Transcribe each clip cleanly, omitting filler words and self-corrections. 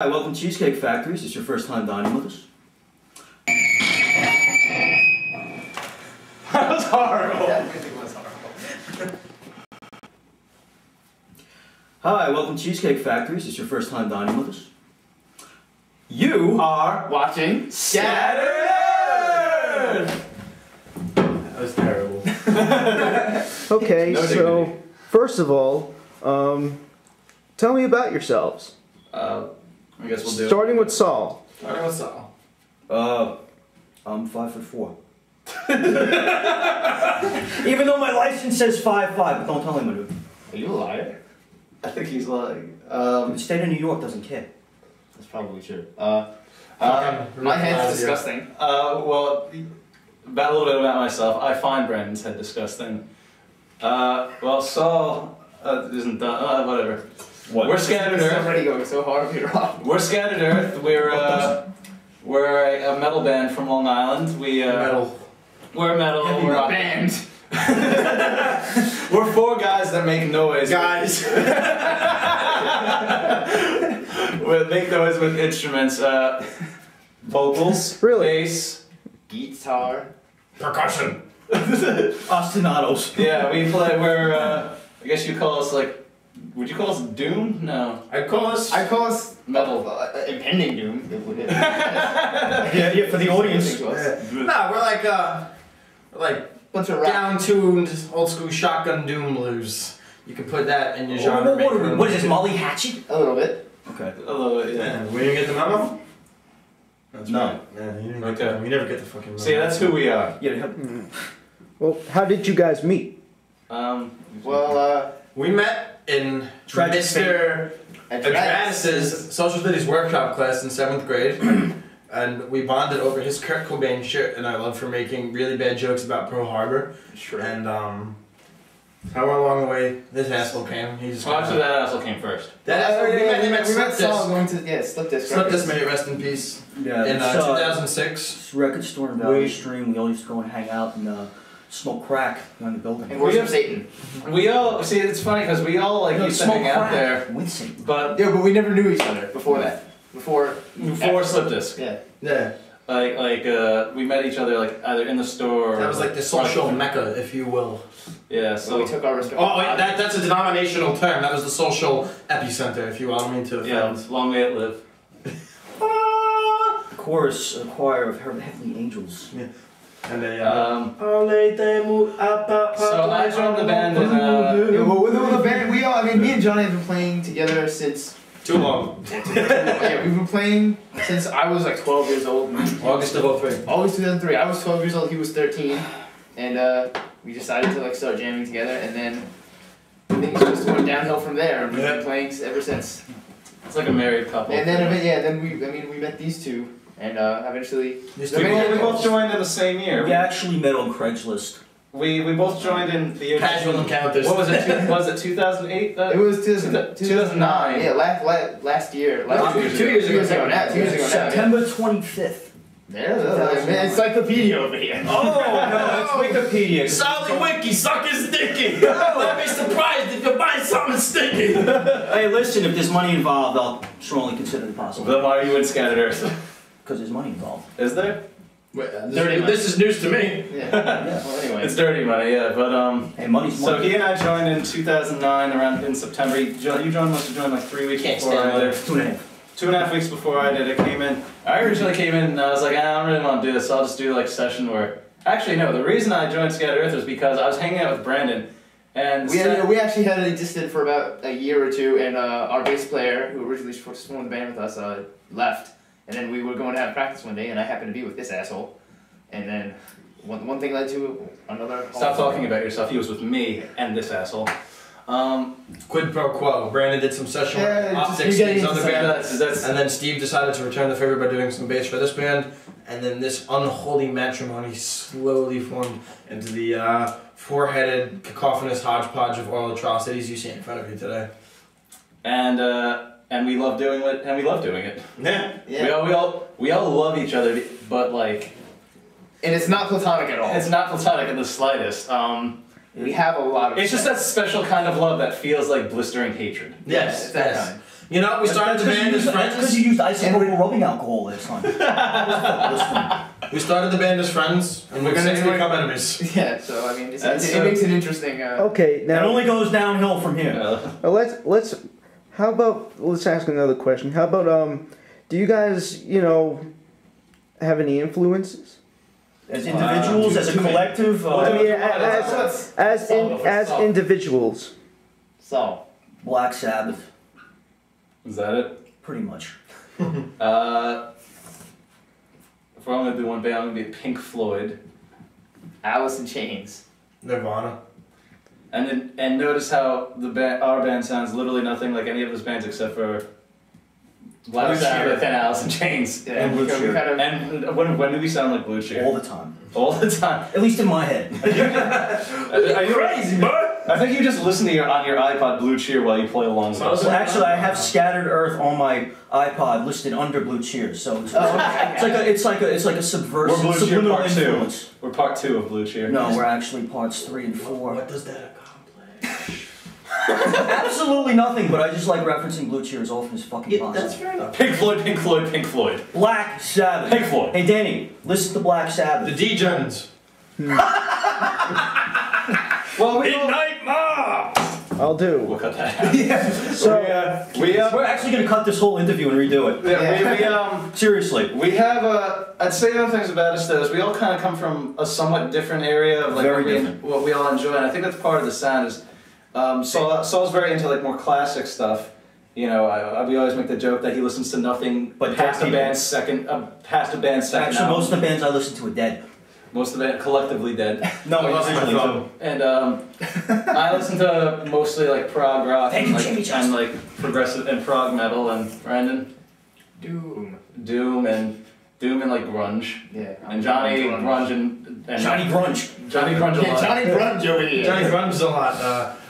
Hi, welcome to Cheesecake Factory. Is this your first time dining with us? That was horrible. That really was horrible. Hi, welcome to Cheesecake Factory. Is this your first time dining with us? You Are Watching scattered. That was terrible. Okay, No so dignity. first of all, tell me about yourselves. I guess we'll do Starting with Saul. Starting with Saul. I'm 5'4". Even though my license says 5'5", but don't tell anyone. Dude. Are you a liar? I think he's lying. The state of New York doesn't care. That's probably true. My head's disgusting. Well, about a little bit about myself. I find Brandon's head disgusting. Well, Saul isn't done. Whatever. What? We're Scattered It's Earth. already going so horribly wrong. We're Scattered Earth. We're a metal band from Long Island. Metal. We're a metal Heavy rock band. We're four guys that make noise. Guys. We make noise with instruments. Vocals. Really? Bass. Guitar. Percussion. Ostinatos. Yeah, we play. I guess you call us like. Would you call us doom? No. I call us. Metal. Impending doom. It would hit. Yeah, for the audience. To us. No, we're like Bunch of rap. down-tuned, old-school shotgun doom blues. You can put that in your genre. What is this, Molly Hatchet? A little bit. Okay. A little bit, yeah. We didn't get the memo? That's No. right. Yeah, you didn't get Okay. the memo. You never get the fucking memo. See, that's who we are. Yeah, Well, how did you guys meet? Well, We met in Tragic Mr. Adras's social studies workshop class in 7th grade. And we bonded over his Kurt Cobain shirt and our love for making really bad jokes about Pearl Harbor. Sure. And however along the way this asshole came, he just Well, actually, that asshole came first. we met we Slip met Saul Disc. going to Slip Disc. Slip Disc, may it rest in peace. Yeah. In this, 2006. this record store in Valley Stream, we all used to go and hang out and smoke crack behind the building. And worship Satan. We all see. It's funny because we all like used to smoke hang out crack there, with Satan. but Yeah, but we never knew each other before that. Before Slip Disc. Yeah. Yeah. We met each other like either in the store. Or That was like the social mecca, if you will. Yeah. So So we took our respect. Oh, wait, that's a denominational term. That was the social epicenter, if you will. I don't mean to yeah, offend. long may it live. Chorus, a choir of heavenly angels. And they, So I joined the band in Yeah, well, with the band, me and Johnny have been playing together since. too long. Yeah, we've been playing since I was like 12 years old. August of 03. Always 2003. I was 12 years old. He was 13, and we decided to like start jamming together, and then things just went downhill from there. And we've been playing ever since. It's like a married couple. And then we met these two, and eventually. These The two band- we both joined in the same year. We actually met on Craigslist. We both joined in the year. casual encounters. What was it? Was it 2008? It was 2009. Yeah, last year. Two years ago now. 2 years ago now. September 25th. Yeah, encyclopedia over here. Oh, no, it's Wikipedia. Solid wiki, suckers dicky. Don't be surprised if you buy something sticky. Hey, listen, if there's money involved, I'll strongly consider it possible. Then why are you in Scattered Earth? Because there's money involved. Is there? This is news to me. Yeah. Well, anyway. It's dirty money, yeah. But Hey, money's So money. he and I joined in 2009, around in September. You must have joined like 3 weeks Can't before stand I did. 2.5. 2.5 weeks before I did. I came in. I originally came in and I was like, I don't really want to do this. So I'll just do like session work. Actually, no. The reason I joined Scattered Earth was because I was hanging out with Brandon, and We actually had existed for about a year or two, and our bass player, who originally formed the band with us, left. And then we were going to have practice one day, and I happened to be with this asshole. And then one thing led to another. Stop talking about yourself. He was with me and this asshole. Quid pro quo. Brandon did some session work, Yeah, just optics, you in his getting other into band. That's And then Steve decided to return the favor by doing some bass for this band, and then this unholy matrimony slowly formed into the four-headed, cacophonous hodgepodge of oral atrocities you see in front of you today. and we love doing it, and we love doing it. Yeah. Yeah. We all love each other, but like And it's not platonic at all. it's not platonic in the slightest. We have a lot of. It's just that special kind of love that feels like blistering hatred. Yes. that Yes. kind. You know, we started the band as That's because friends. you used isopropyl rubbing alcohol last time. We started the band as friends, and we're gonna since do it- become enemies. Yeah, so I mean, it That's, makes it interesting. Okay, It now only goes downhill from here. let's. How about let's ask another question. How about do you guys have any influences? As individuals, as a collective. I mean, let's as individuals. So, Black Sabbath, Is that it? pretty much. If I'm gonna do one band, I'm gonna be Pink Floyd. Alice in Chains. Nirvana. And notice how our band sounds literally nothing like any of those bands except for Black Blue Sabbath Cheer. and Alice in Chains. Yeah, And Blue we Cheer. kind of. And when do we sound like Blue Cheer? All the time. All the time. At least in my head. Are you crazy, bud? I think you just listen to on your iPod Blue Cheer while you play along with us. Well, actually, I have Scattered Earth on my iPod listed under Blue Cheer, so it's like a subversive, We're Blue Cheer subliminal Part 2. influence. We're part 2 of Blue Cheer. No, we're actually parts 3 and 4. What does that accomplish? Absolutely nothing, but I just like referencing Blue Cheer as often as fucking possible. fair enough. Pink Floyd, Pink Floyd, Pink Floyd. Black Sabbath. Pink Floyd. Hey, Danny, listen to Black Sabbath. The D-Gens. Well, Midnight Mob! I'll do. We'll cut that out. So We're actually going to cut this whole interview and redo it. Seriously. We have I'd say the other things about us though is we all kind of come from a somewhat different area of like Very what, different. what we all enjoy, and I think that's part of the sound is Saul's very into like more classic stuff. You know, we always make the joke that he listens to nothing But past dead a band's second second Actually, album. most of the bands I listen to are dead. Most of the band collectively dead. No, individually, too. And I listen to mostly like prog rock Thank and, you, like, Jimmy and like progressive and prog metal and Brandon Doom. Doom and like grunge. Yeah. And Johnny Grunge and Johnny Grunge. Johnny Grunge a Yeah, lot. Johnny Grunge over here. Johnny Grunge's a lot.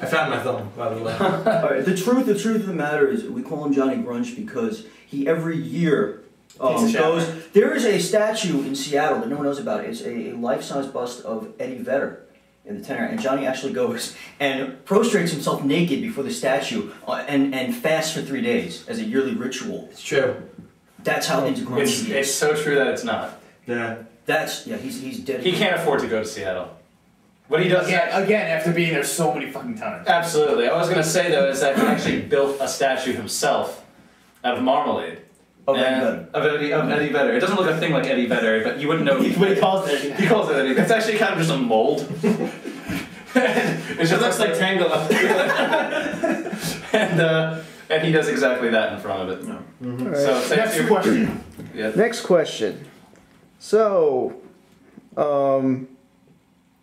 I found my thumb, by the way. Alright, the truth of the matter is, we call him Johnny Grunge because he every year Takes a shower. goes. There is a statue in Seattle that no one knows about. It's a life-size bust of Eddie Vedder in the tenor, and Johnny actually goes and prostrates himself naked before the statue and fasts for 3 days as a yearly ritual. It's true. That's how into grunge he It's is. so true that it's not. Yeah. He's dead. He can't afford to go to Seattle. What he does Again, after being there so many fucking times. Absolutely. I was gonna say though is that he actually built a statue himself out of marmalade. Of Eddie And- Vedder. of Eddie Vedder. It doesn't look a thing like Eddie Vedder, but you wouldn't know. He calls it. He calls it Eddie. It's actually kind of just a mold. It just looks like Tangela. And he does exactly that in front of it. Alright. So thanks Next to your question. Yeah. Next question. So,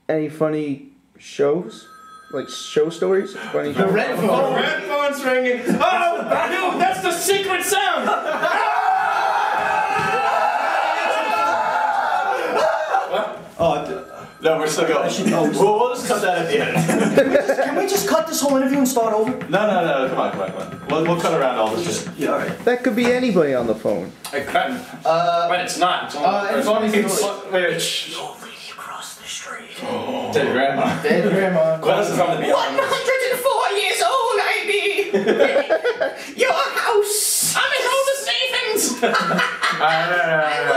any funny shows? Like show stories? Funny The shows? red phone. red phone's ringing. Oh, no, that's the secret sound. No, we're still going. We'll just cut that at the end. Can we just cut this whole interview and start over? No. Come on. We'll cut around all this shit. Yeah, alright. That could be anybody on the phone. I couldn't. But it's not. It's and funny story. Wait. Shh. Old lady across the street. Dead grandma. Dead grandma. Gladys is on the beyond. 104 years old, I be. Your house. I'm in all the Stephens.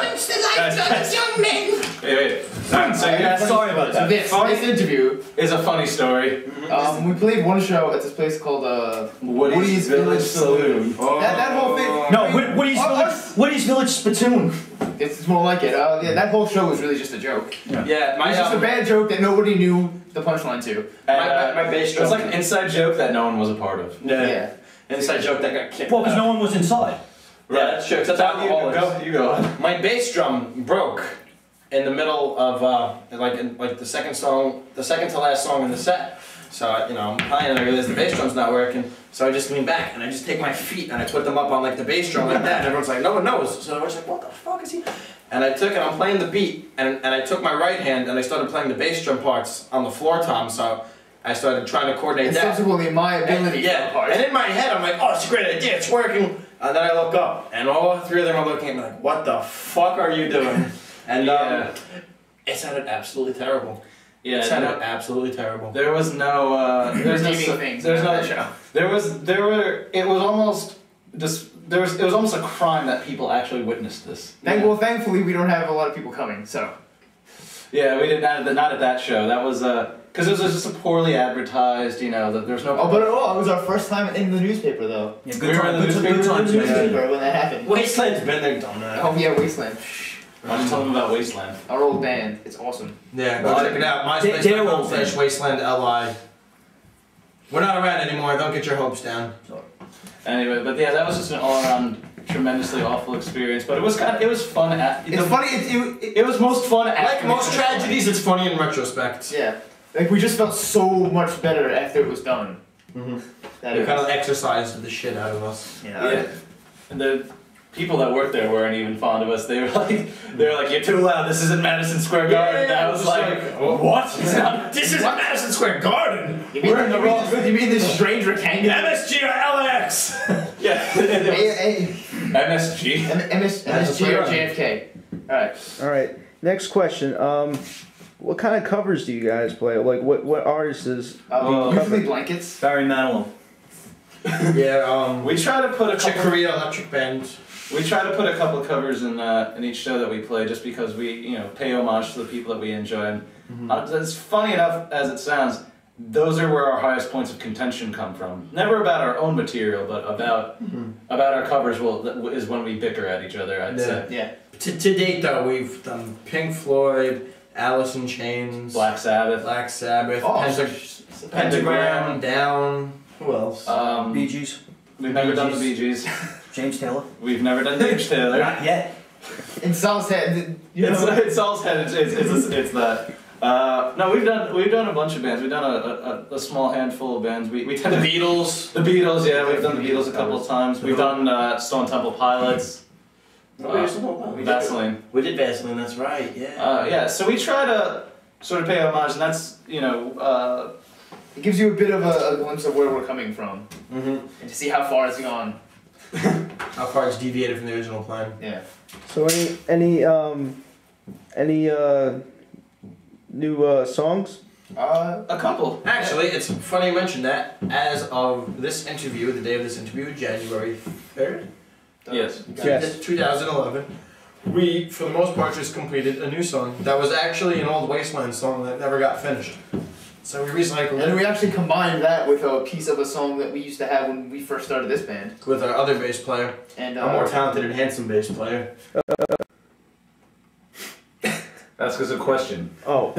Once the light of young men. Wait. Alright, so Sorry about that. This interview, is a funny story. we played one show at this place called Woody's Village Saloon. that whole thing. No, Woody's Village Spittoon. It's more like it. Yeah, that whole show was really just a joke. Yeah, It was just a bad joke that nobody knew the punchline to. My bass It was drum. like an inside joke that no one was a part of. Yeah. Inside joke that got kicked Well, because out. no one was inside. Yeah, that's true. That's alcoholics. You go. My bass drum broke in the middle of the second to last song in the set. So I'm playing and I realize the bass drum's not working. So I just lean back and I just take my feet and I put them up on like the bass drum like that. And everyone's like, no one knows. So I was like, what the fuck is he? And I took it. I'm playing the beat and I took my right hand and I started playing the bass drum parts on the floor tom. So I started trying to coordinate And that. subsequently, my ability. Yeah, and in my head I'm like, oh, it's a great idea, it's working. And then I look up, and all three of them are looking at me like, what the fuck are you doing? And it sounded absolutely terrible. Yeah, It sounded absolutely terrible. there was no. There's no. Redeeming things There's about no that show. There were. It was almost it was almost a crime that people actually witnessed this. Well, thankfully we don't have a lot of people coming, so. Yeah, we didn't. Not at that show. That was because it was just a poorly advertised. You know that there's no. Oh, but it was our first time in the newspaper though. Yeah, We good were time. in the Good newspaper. times. The Yeah. newspaper when that happened. Wasteland's been there, done that. Oh yeah, Wasteland. I'm just telling them about Wasteland. Our old band. It's awesome. Yeah, go Well, check it out. they're old MySpace.com/Wasteland LI. We're not around anymore. Don't get your hopes down. Anyway, but yeah, that was just an all-around tremendously awful experience. But it was fun. It's funny. It was most fun. Like most tragedies, it's funny in retrospect. Yeah. Like we just felt so much better after it was done. Mm-hmm. That It kind of exercised the shit out of us. Yeah. And the people that worked there weren't even fond of us. They were like, "You're too loud. This isn't Madison Square Garden." And I was like, "What? This isn't Madison Square Garden. We're in the wrong." You mean this strange rectangle? MSG or LAX? Yeah. MSG. MSG or JFK. Alright. All right. Next question. What kind of covers do you guys play? Like, what artists is? Usually blankets. Barry Manilow. Yeah. We try to put a Chick couple. Corea Electric Band. We try to put a couple of covers in each show that we play, just because we pay homage to the people that we enjoy. And as funny enough as it sounds, those are where our highest points of contention come from. Never about our own material, but about our covers. Is when we bicker at each other. I'd say. Yeah. To date, though, we've done Pink Floyd, Alice in Chains, Black Sabbath. Oh, Pentagram, Down. Who else? Bee Gees. We've never done the Bee Gees. James Taylor. We've never done James Taylor. Not yet. In Sal's head, you know. It's Saul's head. It's that. No, we've done a bunch of bands. We've done a small handful of bands. We tend to Beatles. The Beatles, yeah, we've done the Beatles a couple of times. We've done Stone Temple Pilots. Vaseline. We did Vaseline. That's right. Yeah. Yeah, so we try to sort of pay homage, and that's It gives you a bit of a glimpse of where we're coming from, Mm-hmm. and to see how far it's gone. How far it's deviated from the original plan. Yeah. So any new songs? a couple. Actually, it's funny you mentioned that. As of this interview, the day of this interview, January 3rd, Yes. Yes. 2011, we, for the most part, just completed a new song. That was actually an old Wasteland song that never got finished. So we recycled And it we actually combined that with a piece of a song that we used to have when we first started this band. with our other bass player, And a more talented and handsome bass player. That's because of question. Oh.